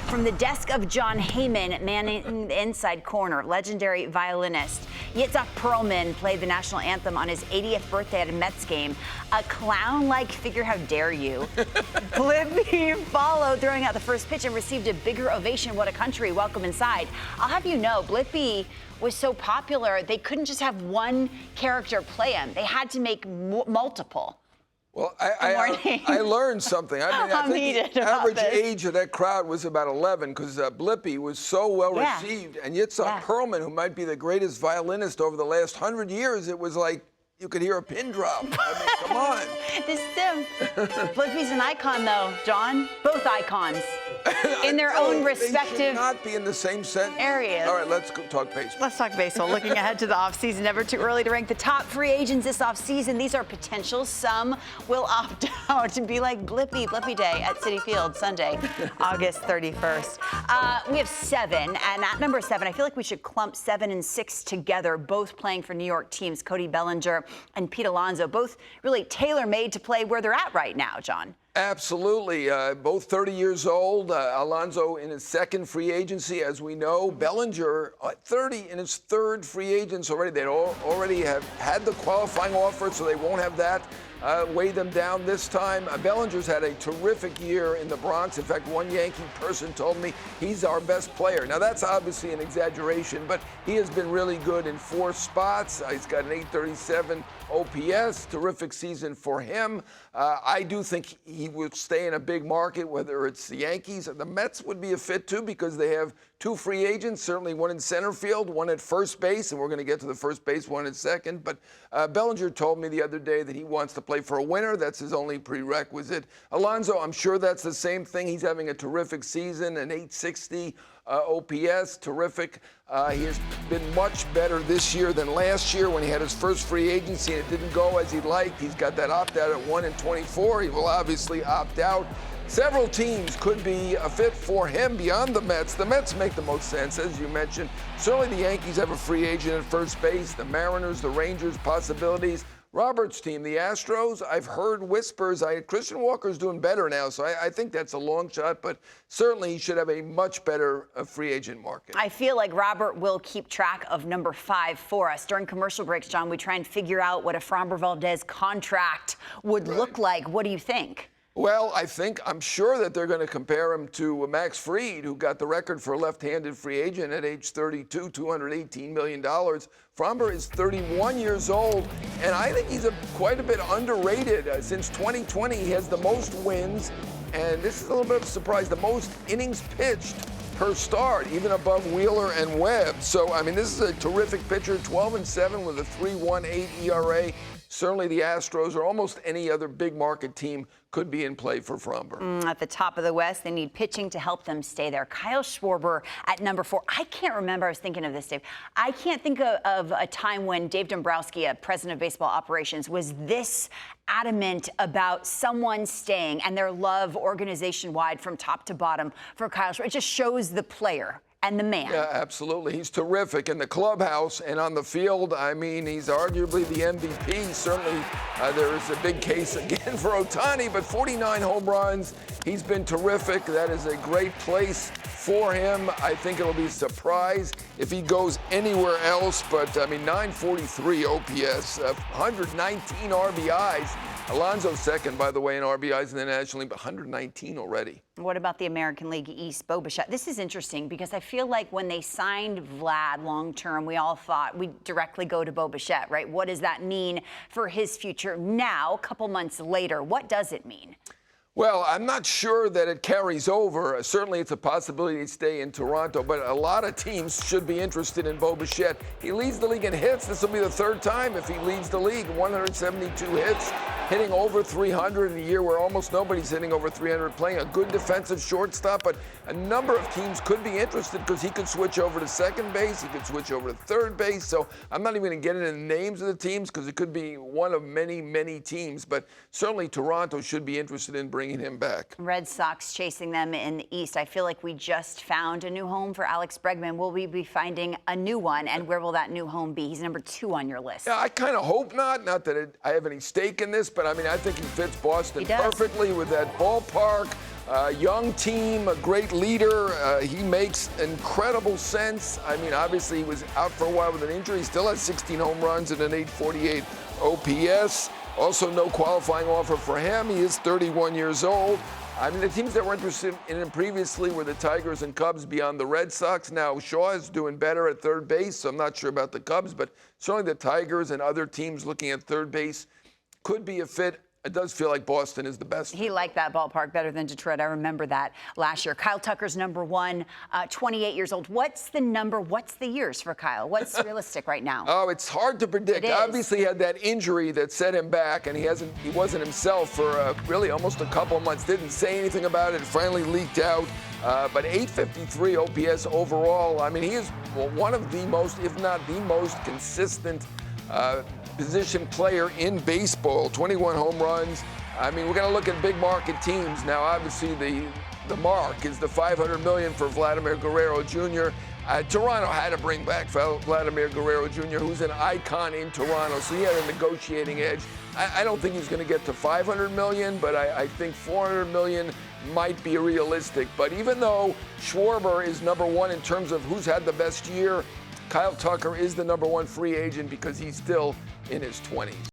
From the desk of Jon Heyman, manning the inside corner, legendary violinist Yitzhak Perlman played the national anthem on his 80th birthday at a Mets game. A clown-like figure, how dare you. Blippi followed, throwing out the first pitch and received a bigger ovation. What a country. Welcome inside. I'll have you know, Blippi was so popular, they couldn't just have one character play him. They had to make multiple. Well, I learned something. I think the average age of that crowd was about 11 because Blippi was so well received. And Yitzhak Perlman, who might be the greatest violinist over the last 100 years, it was like you could hear a pin drop. I mean, come on. This Blippi's an icon, though, John. Both icons. In their own respective They should not be in the same sentence. Areas. All right, let's go talk baseball. Let's talk baseball. Looking ahead to the offseason, never too early to rank the top free agents this offseason. These are potentials. Some will opt out to be like Blippi Day at Citi Field Sunday, August 31st. We have 7, and at number 7, I feel like we should clump 7 and 6 together, both playing for New York teams, Cody Bellinger and Pete Alonso, both really tailor-made to play where they're at right now, John. Absolutely. Both 30 years old. Alonso in his second free agency, as we know. Bellinger, 30 in his third free agents already. They already have had the qualifying offer, so they won't have that weigh them down this time. Bellinger's had a terrific year in the Bronx. In fact, one Yankee person told me he's our best player. Now, that's obviously an exaggeration, but he has been really good in 4 spots. He's got an 837 OPS. Terrific season for him. I do think he will stay in a big market, whether it's the Yankees or the Mets would be a fit too, because they have 2 free agents, certainly one in center field, one at first base, and we're going to get to the first base one in second. But Bellinger told me the other day that he wants to play for a winner. That's his only prerequisite. Alonso, I'm sure that's the same thing. He's having a terrific season, an 860 OPS, terrific. He has been much better this year than last year when he had his first free agency and it didn't go as he'd liked. He's got that opt-out at 1-24. He will obviously opt out. Several teams could be a fit for him beyond the Mets. The Mets make the most sense, as you mentioned. Certainly the Yankees have a free agent at first base. The Mariners, the Rangers, possibilities. Robert's team, the Astros, I've heard whispers. Christian Walker's doing better now, so I think that's a long shot, but certainly he should have a much better free agent market. I feel like Robert will keep track of number 5 for us. During commercial breaks, John, we try and figure out what a Framber Valdez contract would look like. What do you think? Well, I'm sure that they're going to compare him to Max Fried, who got the record for a left-handed free agent at age 32, $218 million. Framber is 31 years old, and I think he's quite a bit underrated. Since 2020, he has the most wins, and this is a little bit of a surprise, the most innings pitched per start, even above Wheeler and Webb. So, this is a terrific pitcher, 12-7 with a 3.18 ERA. Certainly the Astros or almost any other big market team could be in play for Framber. At the top of the West, they need pitching to help them stay there. Kyle Schwarber at number 4. I can't remember. I was thinking of this, Dave. I can't think of a time when Dave Dombrowski, president of baseball operations, was this adamant about someone staying and their love organization-wide from top to bottom for Kyle Schwarber. It just shows the player and the man. Yeah, absolutely. He's terrific in the clubhouse and on the field. He's arguably the MVP. Certainly, there is a big case again for Ohtani, but 49 home runs. He's been terrific. That is a great place for him. I think it'll be a surprise if he goes anywhere else, but 943 OPS, 119 RBIs. Alonso's second, by the way, in RBIs in the National League, but 119 already. What about the American League East, Bichette? This is interesting because I feel like when they signed Vlad long-term, we all thought we'd directly go to Bichette, right? What does that mean for his future now, a couple months later? What does it mean? Well, I'm not sure that it carries over. Certainly, it's a possibility to stay in Toronto, but a lot of teams should be interested in Bichette. He leads the league in hits. This will be the 3rd time if he leads the league. 172 hits, hitting over 300 in a year where almost nobody's hitting over 300, playing a good defensive shortstop. But a number of teams could be interested because he could switch over to second base. He could switch over to third base. So I'm not even going to get into the names of the teams because it could be one of many, many teams. But certainly Toronto should be interested in bringing him back. Red Sox chasing them in the East. I feel like we just found a new home for Alex Bregman. Will we be finding a new one, and where will that new home be? He's number 2 on your list. Yeah, I kind of hope not. Not that I have any stake in this, but I think he fits Boston perfectly with that ballpark, Young team, a great leader. He makes incredible sense. I mean, obviously he was out for a while with an injury. He still has 16 home runs and an 848 OPS. Also, no qualifying offer for him. He is 31 years old. I mean, the teams that were interested in him previously were the Tigers and Cubs beyond the Red Sox. Now, Shaw is doing better at third base, so I'm not sure about the Cubs, but certainly the Tigers and other teams looking at third base could be a fit. It does feel like Boston is the best. He liked that ballpark better than Detroit. I remember that last year. Kyle Tucker's number one, 28 years old. What's the years for Kyle? What's realistic right now? Oh, it's hard to predict. Obviously, he had that injury that set him back, and he wasn't himself for really almost a couple months. Didn't say anything about it. It finally leaked out. But 853 OPS overall. I mean, he is one of the most, if not the most consistent position player in baseball. 21 home runs. I mean, we're going to look at big market teams now. Obviously, the mark is the $500 million for Vladimir Guerrero Jr. Toronto had to bring back Vladimir Guerrero Jr., who's an icon in Toronto, so he had a negotiating edge. I don't think he's going to get to $500 million, but I think $400 million might be realistic. But even though Schwarber is number one in terms of who's had the best year, Kyle Tucker is the number one free agent because he's still in his 20s.